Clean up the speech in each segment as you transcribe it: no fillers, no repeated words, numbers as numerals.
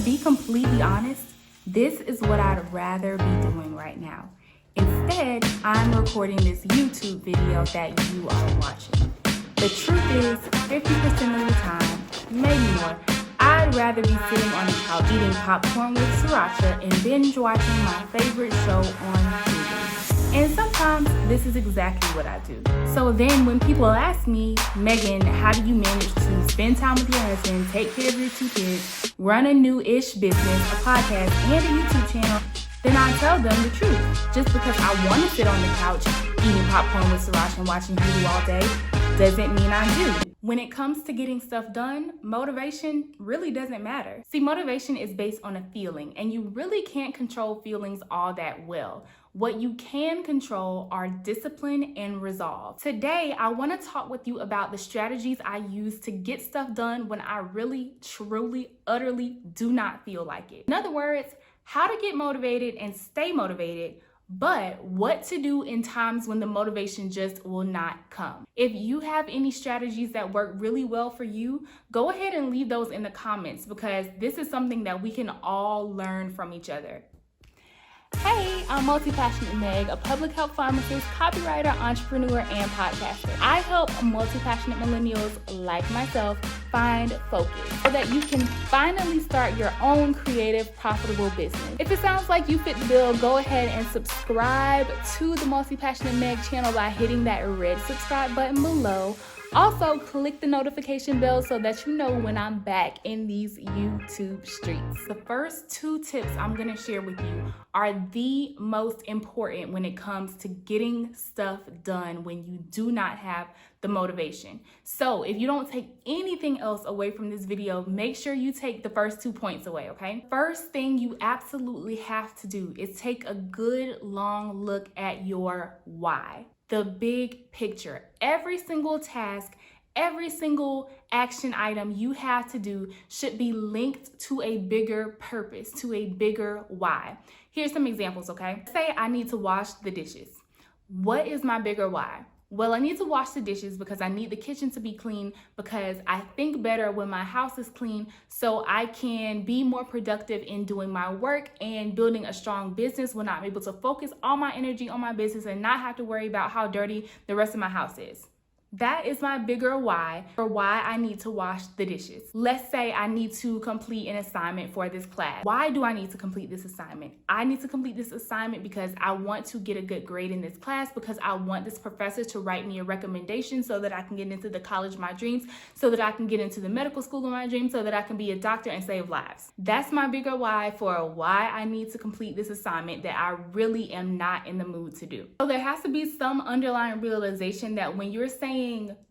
be completely honest, this is what I'd rather be doing right now. Instead, I'm recording this YouTube video that you are watching. The truth is, 50% of the time, maybe more, I'd rather be sitting on the couch eating popcorn with sriracha and binge watching my favorite show on TV. And sometimes this is exactly what I do. So then when people ask me, Megan, how do you manage to spend time with your husband, take care of your 2 kids, run a new-ish business, a podcast, and a YouTube channel, then I tell them the truth. Just because I want to sit on the couch eating popcorn with sriracha and watching Hulu all day doesn't mean I do. When it comes to getting stuff done, motivation really doesn't matter. See, motivation is based on a feeling, and you really can't control feelings all that well. What you can control are discipline and resolve. Today, I want to talk with you about the strategies I use to get stuff done when I really, truly, utterly do not feel like it. In other words, how to get motivated and stay motivated, but what to do in times when the motivation just will not come. If you have any strategies that work really well for you, go ahead and leave those in the comments because this is something that we can all learn from each other. Hey, I'm Multipassionate Meg, a public health pharmacist, copywriter, entrepreneur, and podcaster. I help multi-passionate millennials like myself find focus so that you can finally start your own creative, profitable business. If it sounds like you fit the bill, go ahead and subscribe to the Multipassionate Meg channel by hitting that red subscribe button below. Also, click the notification bell so that you know when I'm back in these YouTube streets. The first 2 tips I'm gonna share with you are the most important when it comes to getting stuff done when you do not have the motivation. So if you don't take anything else away from this video, make sure you take the first 2 points away, okay? First thing you absolutely have to do is take a good long look at your why. The big picture. Every single task, every single action item you have to do should be linked to a bigger purpose, to a bigger why. Here's some examples, okay? Say I need to wash the dishes. What is my bigger why? Well, I need to wash the dishes because I need the kitchen to be clean because I think better when my house is clean so I can be more productive in doing my work and building a strong business when I'm able to focus all my energy on my business and not have to worry about how dirty the rest of my house is. That is my bigger why for why I need to wash the dishes. Let's say I need to complete an assignment for this class. Why do I need to complete this assignment? I need to complete this assignment because I want to get a good grade in this class, because I want this professor to write me a recommendation so that I can get into the college of my dreams, so that I can get into the medical school of my dreams, so that I can be a doctor and save lives. That's my bigger why for why I need to complete this assignment that I really am not in the mood to do. So there has to be some underlying realization that when you're saying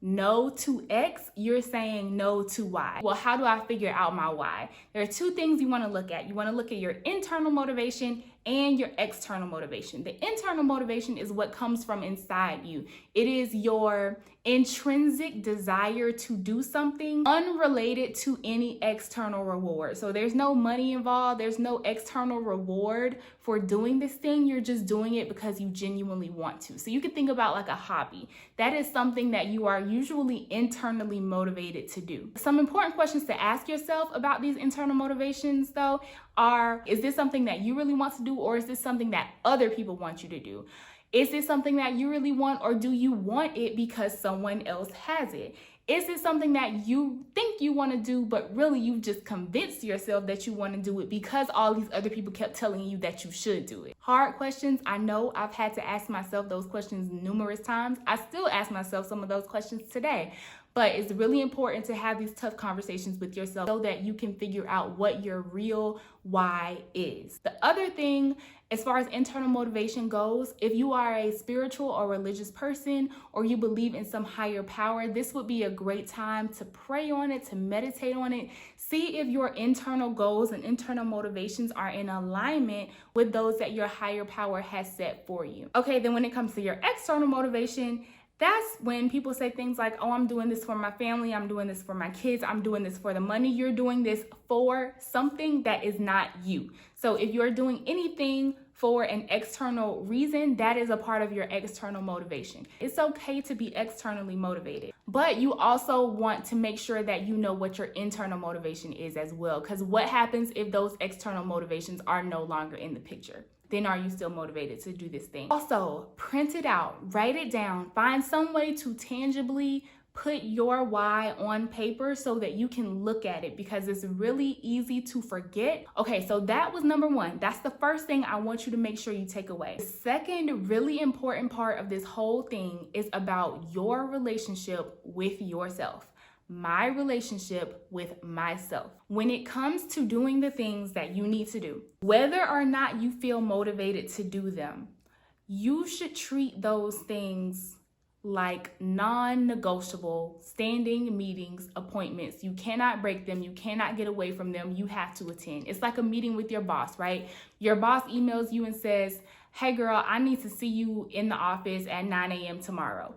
no to X, you're saying no to Y. Well, how do I figure out my why? There are 2 things you want to look at. You want to look at your internal motivation and your external motivation. The internal motivation is what comes from inside you. It is your intrinsic desire to do something unrelated to any external reward. So there's no money involved. There's no external reward for doing this thing. You're just doing it because you genuinely want to. So you can think about like a hobby. That is something that you are usually internally motivated to do. Some important questions to ask yourself about these internal motivations though are, is this something that you really want to do, or is this something that other people want you to do? Is this something that you really want, or do you want it because someone else has it? Is it something that you think you want to do, but really you just convinced yourself that you want to do it because all these other people kept telling you that you should do it? Hard questions. I know I've had to ask myself those questions numerous times. I still ask myself some of those questions today. But it's really important to have these tough conversations with yourself so that you can figure out what your real why is. The other thing, as far as internal motivation goes, if you are a spiritual or religious person or you believe in some higher power, this would be a great time to pray on it, to meditate on it. See if your internal goals and internal motivations are in alignment with those that your higher power has set for you. Okay, then when it comes to your external motivation, that's when people say things like, oh, I'm doing this for my family, I'm doing this for my kids, I'm doing this for the money. You're doing this for something that is not you. So if you're doing anything for an external reason, that is a part of your external motivation. It's okay to be externally motivated, but you also want to make sure that you know what your internal motivation is as well. Because what happens if those external motivations are no longer in the picture? Then are you still motivated to do this thing? Also, print it out, write it down, find some way to tangibly put your why on paper so that you can look at it, because it's really easy to forget. Okay, so that was number one. That's the first thing I want you to make sure you take away. The second really important part of this whole thing is about your relationship with yourself. My relationship with myself. When it comes to doing the things that you need to do, whether or not you feel motivated to do them, you should treat those things like non-negotiable standing meetings, appointments. You cannot break them. You cannot get away from them. You have to attend. It's like a meeting with your boss, right? Your boss emails you and says, hey girl, I need to see you in the office at 9 a.m. tomorrow.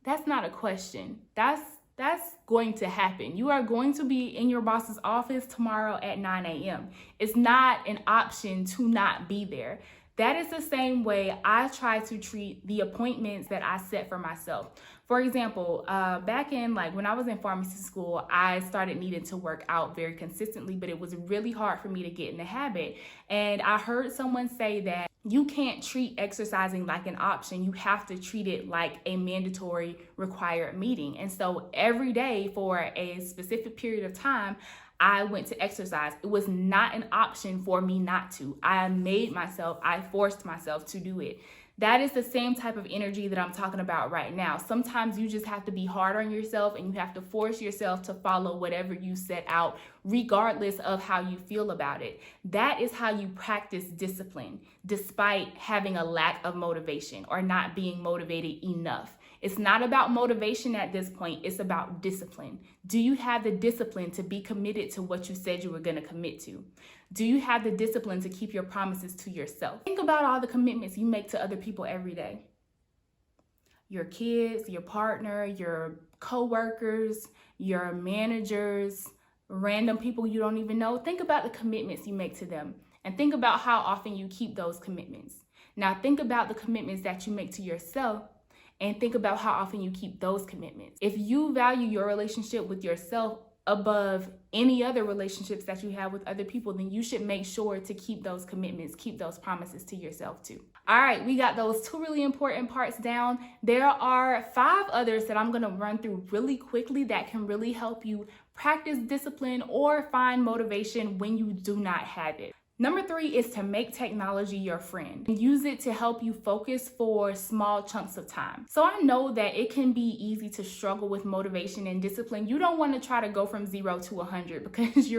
That's not a question. That's going to happen. You are going to be in your boss's office tomorrow at 9 a.m. It's not an option to not be there. That is the same way I try to treat the appointments that I set for myself. For example, back in when I was in pharmacy school, I started needing to work out very consistently, but it was really hard for me to get in the habit. And I heard someone say that you can't treat exercising like an option. You have to treat it like a mandatory required meeting. And so every day for a specific period of time, I went to exercise. It was not an option for me not to. I forced myself to do it. That is the same type of energy that I'm talking about right now. Sometimes you just have to be hard on yourself and you have to force yourself to follow whatever you set out, regardless of how you feel about it. That is how you practice discipline, despite having a lack of motivation or not being motivated enough. It's not about motivation at this point. It's about discipline. Do you have the discipline to be committed to what you said you were going to commit to? Do you have the discipline to keep your promises to yourself? Think about all the commitments you make to other people every day. Your kids, your partner, your coworkers, your managers, random people you don't even know. Think about the commitments you make to them and think about how often you keep those commitments. Now think about the commitments that you make to yourself and think about how often you keep those commitments. If you value your relationship with yourself above any other relationships that you have with other people, then you should make sure to keep those commitments, keep those promises to yourself too. All right, we got those two really important parts down. There are 5 others that I'm gonna run through really quickly that can really help you practice discipline or find motivation when you do not have it. Number 3 is to make technology your friend. Use it to help you focus for small chunks of time. So I know that it can be easy to struggle with motivation and discipline. You don't want to try to go from 0 to 100 because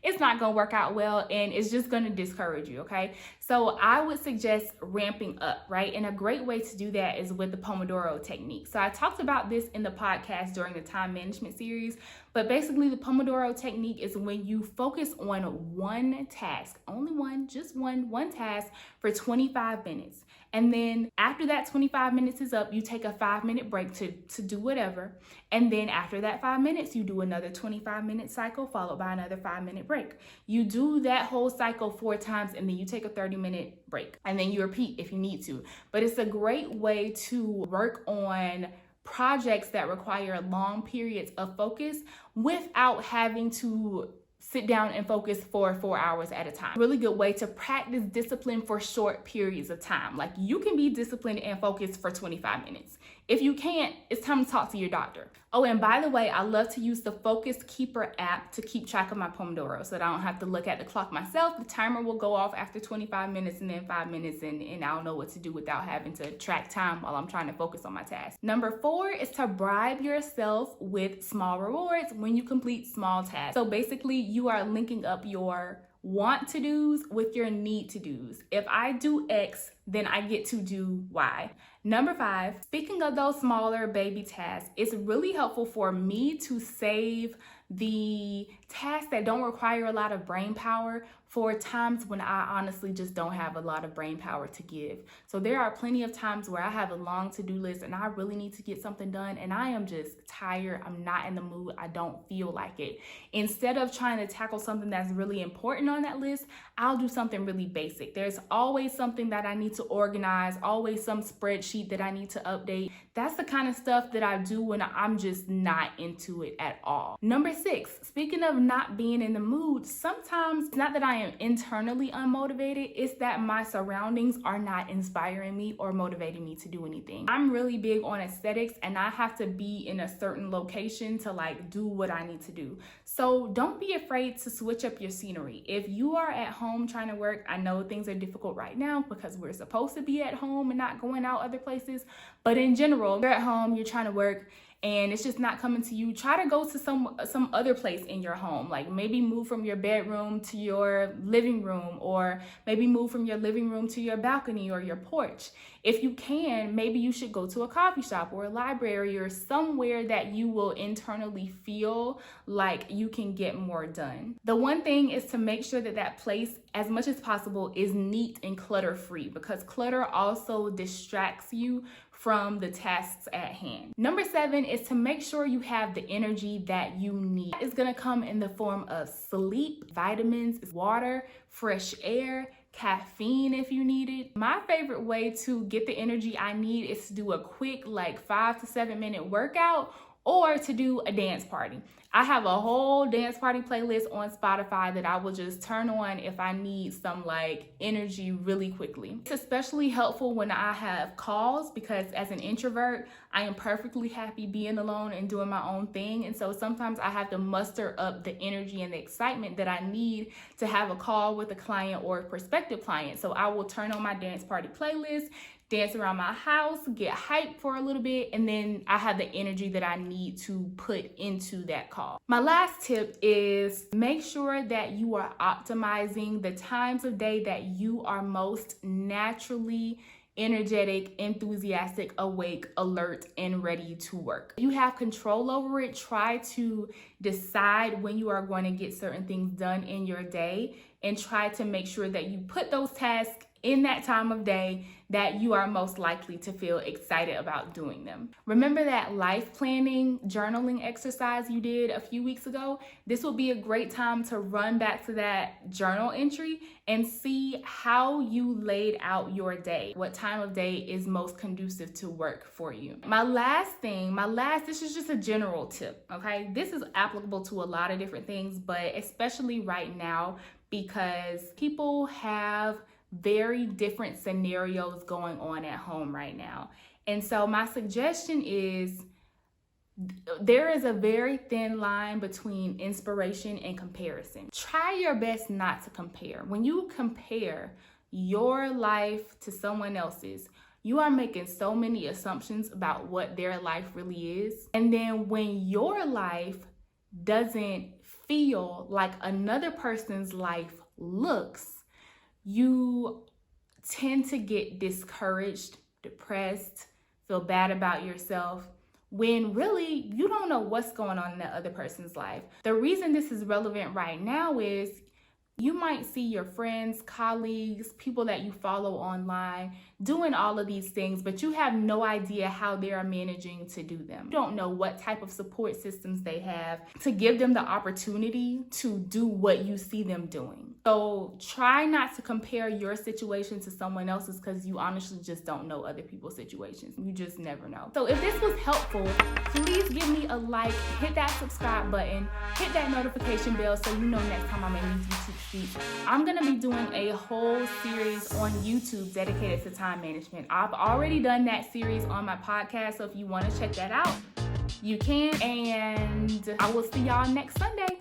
it's not going to work out well and it's just going to discourage you, okay? So I would suggest ramping up, right? And a great way to do that is with the Pomodoro technique. So I talked about this in the podcast during the time management series, but basically the Pomodoro technique is when you focus on one task, only one, just one task for 25 minutes. And then after that 25 minutes is up, you take a 5-minute break to do whatever. And then after that 5 minutes, you do another 25-minute cycle followed by another 5-minute break. You do that whole cycle 4 times and then you take a 30-minute break. And then you repeat if you need to. But it's a great way to work on projects that require long periods of focus without having to sit down and focus for 4 hours at a time. Really good way to practice discipline for short periods of time. Like you can be disciplined and focused for 25 minutes. If you can't, it's time to talk to your doctor. Oh, and by the way, I love to use the Focus Keeper app to keep track of my Pomodoro so that I don't have to look at the clock myself. The timer will go off after 25 minutes and then 5 minutes and I'll know what to do without having to track time while I'm trying to focus on my task. Number 4 is to bribe yourself with small rewards when you complete small tasks. So basically you are linking up your want to do's with your need to do's. If I do X, then I get to do Y. Number 5, speaking of those smaller baby tasks, it's really helpful for me to save the tasks that don't require a lot of brain power for times when I honestly just don't have a lot of brain power to give. So there are plenty of times where I have a long to-do list and I really need to get something done and I am just tired. I'm not in the mood. I don't feel like it. Instead of trying to tackle something that's really important on that list, I'll do something really basic. There's always something that I need to organize, always some spreadsheet that I need to update. That's the kind of stuff that I do when I'm just not into it at all. Number 6, speaking of not being in the mood, sometimes it's not that I am internally unmotivated, it's that my surroundings are not inspiring me or motivating me to do anything. I'm really big on aesthetics and I have to be in a certain location to like do what I need to do. So don't be afraid to switch up your scenery. If you are at home trying to work, I know things are difficult right now because we're supposed to be at home and not going out other places, but in general, you're at home, you're trying to work, and it's just not coming to you, try to go to some other place in your home. Like maybe move from your bedroom to your living room, or maybe move from your living room to your balcony or your porch. If you can, maybe you should go to a coffee shop or a library or somewhere that you will internally feel like you can get more done. The one thing is to make sure that that place, as much as possible, is neat and clutter-free, because clutter also distracts you from the tasks at hand. Number 7 is to make sure you have the energy that you need. It's gonna come in the form of sleep, vitamins, water, fresh air, caffeine if you need it. My favorite way to get the energy I need is to do a quick like 5 to 7 minute workout or to do a dance party. I have a whole dance party playlist on Spotify that I will just turn on if I need some like energy really quickly. It's especially helpful when I have calls, because as an introvert, I am perfectly happy being alone and doing my own thing. And so sometimes I have to muster up the energy and the excitement that I need to have a call with a client or a prospective client. So I will turn on my dance party playlist, dance around my house, get hyped for a little bit, and then I have the energy that I need to put into that call. My last tip is make sure that you are optimizing the times of day that you are most naturally energetic, enthusiastic, awake, alert, and ready to work. You have control over it. Try to decide when you are going to get certain things done in your day and try to make sure that you put those tasks in that time of day that you are most likely to feel excited about doing them. Remember that life planning journaling exercise you did a few weeks ago? This will be a great time to run back to that journal entry and see how you laid out your day. What time of day is most conducive to work for you? This is just a general tip, okay? This is applicable to a lot of different things, but especially right now because people have very different scenarios going on at home right now. And so my suggestion is there is a very thin line between inspiration and comparison. Try your best not to compare. When you compare your life to someone else's, you are making so many assumptions about what their life really is. And then when your life doesn't feel like another person's life looks, you tend to get discouraged, depressed, feel bad about yourself, when really you don't know what's going on in that other person's life. The reason this is relevant right now is you might see your friends, colleagues, people that you follow online doing all of these things, but you have no idea how they are managing to do them. You don't know what type of support systems they have to give them the opportunity to do what you see them doing. So try not to compare your situation to someone else's, because you honestly just don't know other people's situations. You just never know. So if this was helpful, please give me a like, hit that subscribe button, hit that notification bell so you know next time I'm in these YouTube sheets. I'm gonna be doing a whole series on YouTube dedicated to time management. I've already done that series on my podcast, so if you want to check that out, you can, and I will see y'all next Sunday.